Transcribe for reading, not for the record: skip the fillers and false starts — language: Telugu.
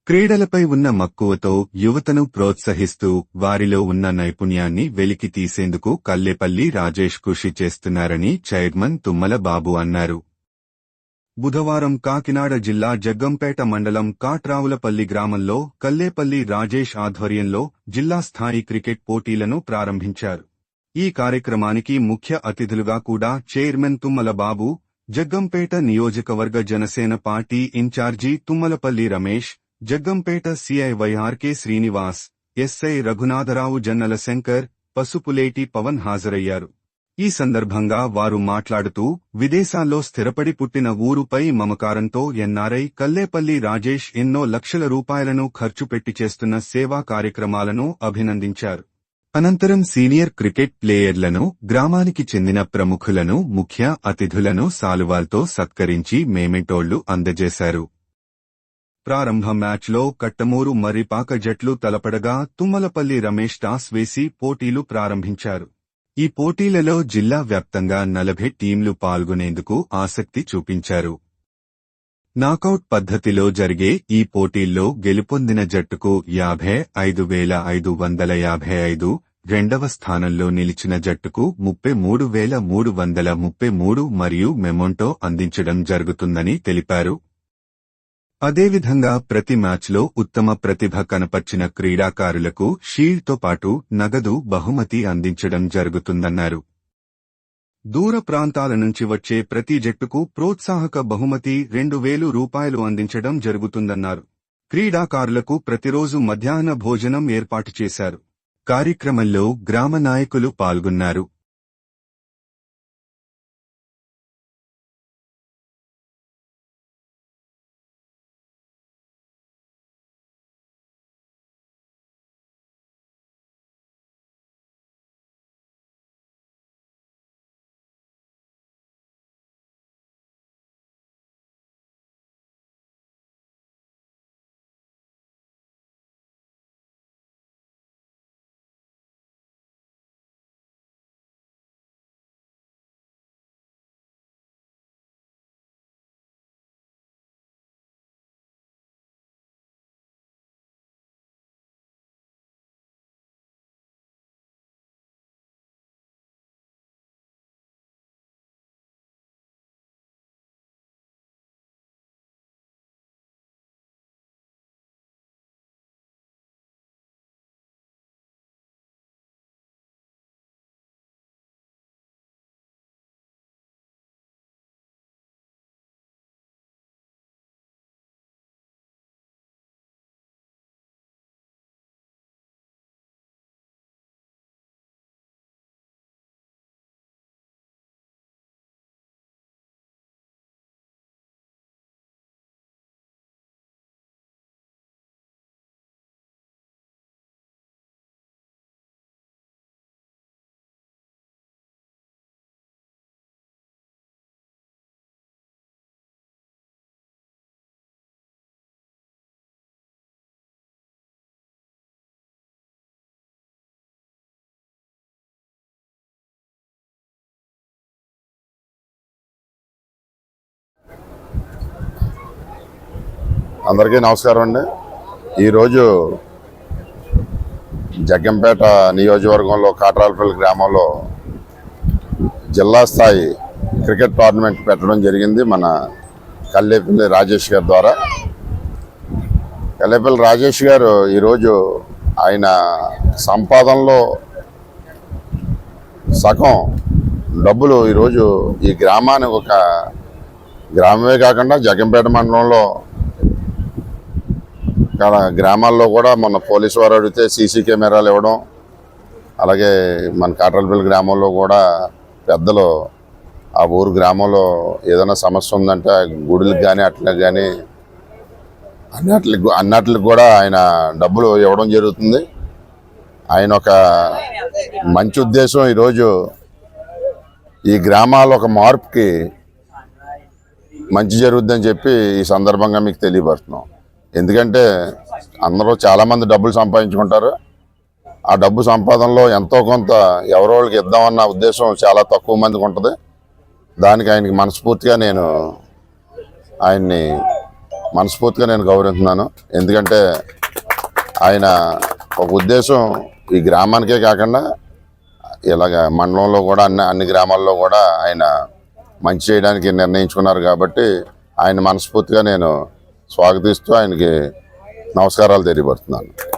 క్రీడలపై ఉన్న మక్కువతో యువతను ప్రోత్సహిస్తూ వారిలో ఉన్న నైపుణ్యాన్ని వెలికి తీసేందుకు కల్లేపల్లి రాజేష్ కృషి చేస్తున్నారని చైర్మన్ తుమ్మల బాబు అన్నారు. బుధవారం కాకినాడ జిల్లా జగ్గంపేట మండలం కాట్రావులపల్లి గ్రామంలో కల్లేపల్లి రాజేష్ ఆధ్వర్యంలో జిల్లా స్థాయి క్రికెట్ పోటీలను ప్రారంభించారు. ఈ కార్యక్రమానికి ముఖ్య అతిథులుగా కూడా చైర్మన్ తుమ్మల బాబు, జగ్గంపేట నియోజకవర్గ Janasena party incharge Tummalapalli Ramesh, Jaggampeta CI YRK Srinivas, SI Raghunatharao, Jannala Shankar, Pasupuleti Pawan హాజరయ్యారు. ఈ సందర్భంగా వారు మాట్లాడుతూ విదేశాల్లో స్థిరపడి పుట్టిన ఊరుపై మమకారంతో ఎన్ఆర్ఐ కల్లేపల్లి రాజేష్ ఎన్నో లక్షల రూపాయలను ఖర్చు పెట్టి చేస్తున్న సేవా కార్యక్రమాలను అభినందించారు. అనంతరం సీనియర్ క్రికెట్ ప్లేయర్లను, గ్రామానికి చెందిన ప్రముఖులను, ముఖ్య అతిథులను శాలువాలతో సత్కరించి మేమెంటోళ్లు అందజేశారు. ప్రారంభ మ్యాచ్లో కట్టమూరు మర్రిపాక జట్లు తలపడగా తుమ్మలపల్లి రమేష్ టాస్ వేసి పోటీలు ప్రారంభించారు. ఈ పోటీలలో జిల్లా వ్యాప్తంగా 40 టీంలు పాల్గొనేందుకు ఆసక్తి చూపించారు. నాకౌట్ పద్ధతిలో జరిగే ఈ పోటీల్లో గెలుపొందిన జట్టుకు 55,555, రెండవ స్థానంలో నిలిచిన జట్టుకు 33,333 మరియు మెమొంటో అందించడం జరుగుతుందని తెలిపారు. అదేవిధంగా ప్రతి మ్యాచ్లో ఉత్తమ ప్రతిభ కనపర్చిన క్రీడాకారులకు షీల్డ్తో పాటు నగదు బహుమతి అందించడం జరుగుతుందన్నారు. దూర ప్రాంతాల నుంచి వచ్చే ప్రతి జట్టుకు ప్రోత్సాహక బహుమతి 2,000 రూపాయలు అందించడం జరుగుతుందన్నారు. క్రీడాకారులకు ప్రతిరోజు మధ్యాహ్న భోజనం ఏర్పాటు చేశారు. కార్యక్రమంలో గ్రామ నాయకులు పాల్గొన్నారు. అందరికీ నమస్కారం అండి. ఈరోజు జగ్గంపేట నియోజకవర్గంలో కాట్రావులపల్లి గ్రామంలో జిల్లా స్థాయి క్రికెట్ టోర్నమెంట్ పెట్టడం జరిగింది మన కల్లేపల్లి రాజేష్ గారి ద్వారా. కల్లేపల్లి రాజేష్ గారు ఈరోజు ఆయన సంపాదనలో సగం డబ్బులు ఈరోజు ఈ గ్రామానికి, ఒక గ్రామమే కాకుండా జగ్గంపేట మండలంలో గ్రామాల్లో కూడా మొన్న పోలీసు వారు అడిగితే సీసీ కెమెరాలు ఇవ్వడం, అలాగే మన కాట్రావులపల్లి గ్రామంలో కూడా పెద్దలు ఆ ఊరు గ్రామంలో ఏదైనా సమస్య ఉందంటే గుడులకు కానీ అట్లకు కానీ అన్నట్లకు కూడా ఆయన డబ్బులు ఇవ్వడం జరుగుతుంది. ఆయన ఒక మంచి ఉద్దేశం ఈరోజు ఈ గ్రామాల ఒక మార్పుకి మంచి జరుగుద్దని చెప్పి ఈ సందర్భంగా మీకు తెలియపరుస్తున్నాం. ఎందుకంటే అందరూ చాలామంది డబ్బులు సంపాదించుకుంటారు. ఆ డబ్బు సంపాదనలో ఎంతో కొంత ఎవరో వాళ్ళకి ఇద్దామన్న ఉద్దేశం చాలా తక్కువ మందికి ఉంటుంది. దానికి ఆయనకి మనస్ఫూర్తిగా నేను ఆయన్ని మనస్ఫూర్తిగా నేను గౌరవిస్తున్నాను. ఎందుకంటే ఆయన ఒక ఉద్దేశం ఈ గ్రామానికే కాకుండా ఇలాగ మండలంలో కూడా అన్ని గ్రామాల్లో కూడా ఆయన మంచి చేయడానికి నిర్ణయించుకున్నారు. కాబట్టి ఆయన మనస్ఫూర్తిగా నేను స్వాగతిస్తూ ఆయనకి నమస్కారాలు తెలియపడుతున్నాను.